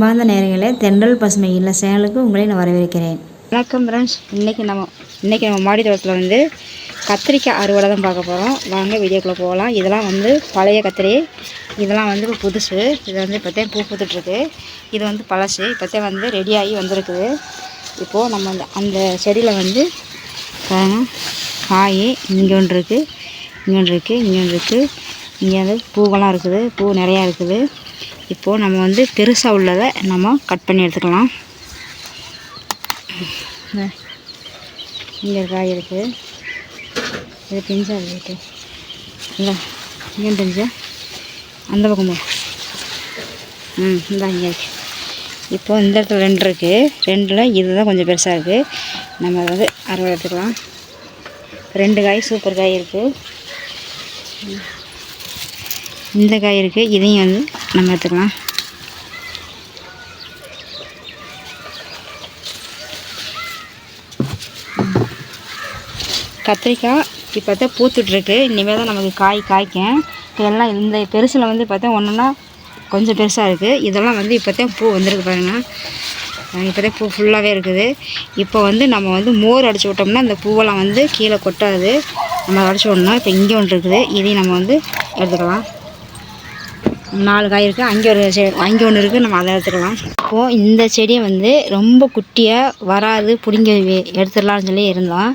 அன்பார்ந்த நேயர்களே, தென்றல் பசுமை இல்ல சேனலுக்கு உங்களை நான் வரவேற்கிறேன். வணக்கம் ஃப்ரெண்ட்ஸ். இன்றைக்கி நம்ம மாடி தோட்டத்தில் வந்து கத்திரிக்காய் அறுவடை தான் பார்க்க போகிறோம். வாங்க வீடியோக்குள்ளே போகலாம். இதெல்லாம் வந்து பழைய கத்திரி, இதெல்லாம் வந்து இப்போ புதுசு. இது வந்து இப்போத்தான் பூ பூத்துட்ருக்கு. இது வந்து பழசு, இப்போத்தான் வந்து ரெடியாகி வந்திருக்குது. இப்போது நம்ம அந்த செடியில் வந்து காய் இங்கே ஒன்று இருக்குது, இங்கே ஒன்று இருக்குது, இங்கே ஒன்று இருக்குது, இங்கே வந்து பூவெல்லாம் இருக்குது, பூ நிறையா இருக்குது. இப்போது நம்ம வந்து பெருசாக உள்ளதை நம்ம கட் பண்ணி எடுத்துக்கலாம். இங்கே காய் இருக்குது, இது பிஞ்சா இருக்குது, இல்லை இங்கே பிஞ்சா அந்த பக்கம் இந்த இங்கே இருக்குது. இப்போது இந்த இடத்துல 2 இருக்குது, 2ல் இதுதான் கொஞ்சம் பெருசாக இருக்குது. நம்ம வந்து அறுவடை எடுத்துக்கலாம். 2 காய் சூப்பர் காய் இருக்குது, இந்த காய் இருக்குது, இதையும் வந்து நம்ம எடுத்துக்கலாம். கத்திரிக்காய் இப்போ தான் பூத்துட்ருக்கு. இனிமேல் தான் நமக்கு காய்க்கும். இதெல்லாம் இந்த பெருசில் வந்து பார்த்தா ஒன்றுனா கொஞ்சம் பெருசாக இருக்குது. இதெல்லாம் வந்து இப்போ தான் பூ வந்துருக்கு பாருங்கள். இப்போ தான் பூ ஃபுல்லாகவே இருக்குது. இப்போ வந்து நம்ம வந்து மோர் அடித்து விட்டோம்னா இந்த பூவெல்லாம் வந்து கீழே கொட்டாது. நம்ம அடிச்சு விடணும். இப்போ இங்கே ஒன்று இருக்குது, இதையும் நம்ம வந்து எடுத்துக்கலாம். 4 காய் இருக்குது, அங்கே ஒன்று இருக்குது, நம்ம அதை எடுத்துக்கலாம். இப்போது இந்த செடியை வந்து ரொம்ப குட்டியாக வராது, பிடிங்க எடுத்துடலான்னு சொல்லி இருந்தோம்.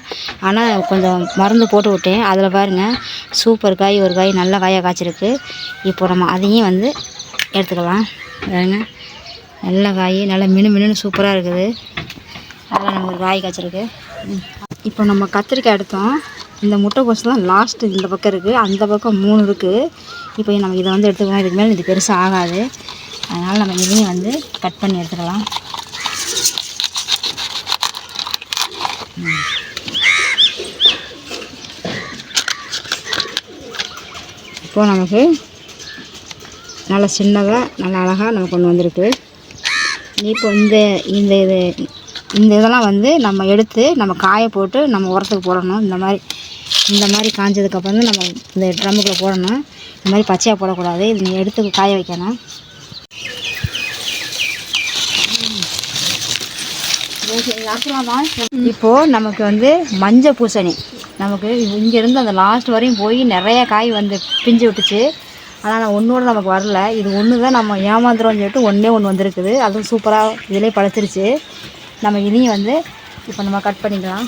ஆனால் கொஞ்சம் மருந்து போட்டு விட்டேன். அதில் பாருங்கள் சூப்பர் காய், ஒரு காய் நல்ல காயாக காய்ச்சிருக்கு. இப்போ நம்ம அதையும் வந்து எடுத்துக்கலாம். பாருங்க நல்ல காய், நல்லா மினுன்னு சூப்பராக இருக்குது. அதில் நம்ம ஒரு காய் காய்ச்சிருக்கு. இப்போ நம்ம கத்திரிக்காய் எடுத்தோம். இந்த முட்டைக்கோஸ் தான் லாஸ்ட்டு இந்த பக்கம் இருக்குது, அந்த பக்கம் 3 இருக்குது. இப்போ நம்ம இதை வந்து எடுத்துக்கலாம். இதுக்கு மேலே இது பெருசாக ஆகாது, அதனால் நம்ம இதையும் வந்து கட் பண்ணி எடுத்துக்கலாம். இப்போது நமக்கு நல்லா சின்னதாக நல்லா அழகாக நமக்கு ஒன்று வந்திருக்கு. இப்போ இந்த இதெல்லாம் வந்து நம்ம எடுத்து நம்ம காய போட்டு நம்ம உரத்துக்கு போடணும். இந்த மாதிரி காஞ்சதுக்கப்புறம் வந்து நம்ம இந்த ட்ரம்முக்குள்ளே போடணும். இந்த மாதிரி பச்சையாக போடக்கூடாது, இது எடுத்து காய வைக்கணும். இப்போது நமக்கு வந்து மஞ்சள் பூசணி நமக்கு இங்கேருந்து அந்த லாஸ்ட் வரையும் போய் நிறைய காய் வந்து பிஞ்சு விட்டுச்சு. ஆனால் ஒன்றோடு நமக்கு வரல. இது ஒன்று தான் நம்ம ஏமாந்துறோம்னு சொல்லிட்டு ஒன்று வந்திருக்குது. அதுவும் சூப்பராக இதிலே பழுத்துருச்சு. நம்ம இதையும் வந்து இப்போ நம்ம கட் பண்ணிக்கலாம்.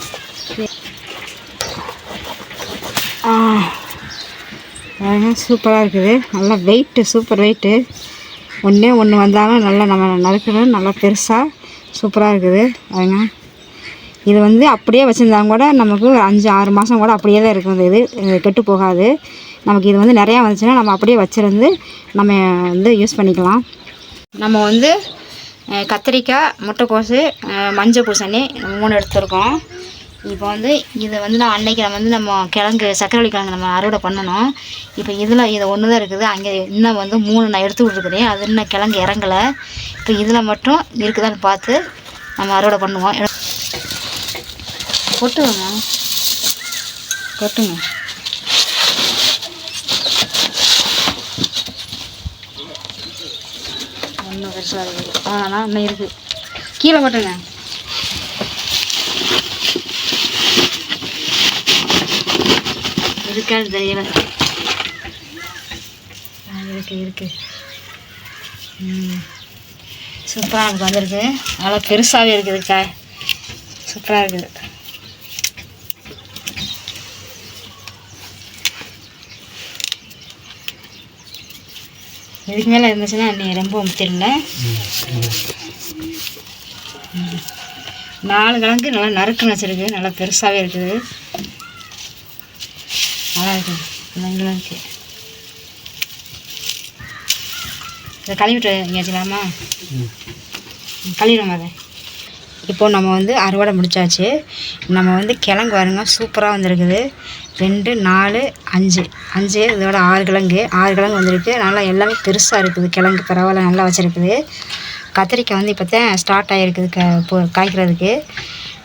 சூப்பராக இருக்குது, நல்லா வெயிட்டு, சூப்பர் வெயிட்டு. ஒன்று வந்தாலும் நல்லா நம்ம நறுக்கணும். நல்லா பெருசாக சூப்பராக இருக்குது. அதுங்க இது வந்து அப்படியே வச்சுருந்தாங்க கூட நமக்கு 5-6 மாதம் கூட அப்படியே தான் இருக்கும். இது கெட்டு போகாது. நமக்கு இது வந்து நிறையா வந்துச்சுன்னா நம்ம அப்படியே வச்சுருந்து நம்ம வந்து யூஸ் பண்ணிக்கலாம். நம்ம வந்து கத்திரிக்காய், முட்டைக்கோசு, மஞ்சள் பூசணி 3 எடுத்துருக்கோம். இப்போ வந்து இதை வந்து நம்ம கிழங்கு, சக்கரவள்ளி கிழங்கு நம்ம அறுவடை பண்ணணும். இப்போ இதை ஒன்று தான் இருக்குது. அங்கே இன்னும் வந்து 3 நான் எடுத்து விட்ருக்குறேன். அது இன்னும் கிழங்கு இறங்கலை. இப்போ இதில் மட்டும் இருக்குதான்னு பார்த்து நம்ம அறுவடை பண்ணுவோம். கொட்டுங்க ஒன்றும் பெருசாக இருக்குது. ஆனால் இன்னும் இருக்குது, கீழே கொட்டுங்க. இருக்காது தெரியல, இருக்கு. சூப்பராக நமக்கு வந்திருக்கு. நல்லா பெருசாகவே இருக்குது காய், சூப்பராக இருக்குது. இதுக்கு மேலே இருந்துச்சுன்னா நீ ரொம்ப தெரியல. 4 கிழங்கு நல்லா நறுக்குன்னு வச்சுருக்கு, நல்லா பெருசாகவே இருக்குது, நல்லா இருக்குது. கிழங்கு இதை கழுவிட்டு இங்கே வச்சுக்கலாமா? கழுவிடுங்க அதை. இப்போது நம்ம வந்து அறுவடை முடித்தாச்சு. நம்ம வந்து கிழங்கு பாருங்க சூப்பராக வந்திருக்குது. 2, 4, 5 இதோட 6 கிழங்கு வந்திருக்கு. நல்லா எல்லாமே பெருசாக இருக்குது. கிழங்கு பரவாயில்ல, நல்லா வச்சுருக்குது. கத்திரிக்காய் வந்து இப்போ தான் ஸ்டார்ட் ஆகிருக்குது காய்க்கிறதுக்கு.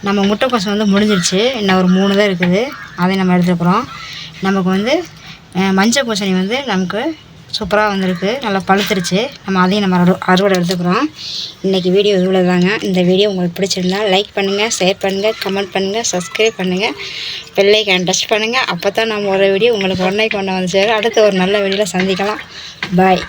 நம்ம முட்டைக்கோசு வந்து முடிஞ்சிருச்சு, இன்னும் ஒரு 3 தான் இருக்குது, அதை நம்ம எடுத்துக்கிறோம். நமக்கு வந்து மஞ்சள் பூசணி வந்து நமக்கு சூப்பராக வந்திருக்கு, நல்லா பழுத்துருச்சு. நம்ம அதையும் நம்ம அறுவடை எடுத்துக்கிறோம். இன்றைக்கி வீடியோ இவ்வளோ தாங்க. இந்த வீடியோ உங்களுக்கு பிடிச்சிருந்தா லைக் பண்ணுங்கள், ஷேர் பண்ணுங்கள், கமெண்ட் பண்ணுங்கள், சப்ஸ்கிரைப் பண்ணுங்கள், பெல் ஐகான் டச் பண்ணுங்கள். அப்போ தான் நம்ம ஒரு வீடியோ உங்களுக்கு உடனே கொண்டு வந்து சேரும். அடுத்த ஒரு நல்ல வீடியோவில் சந்திக்கலாம். பாய்.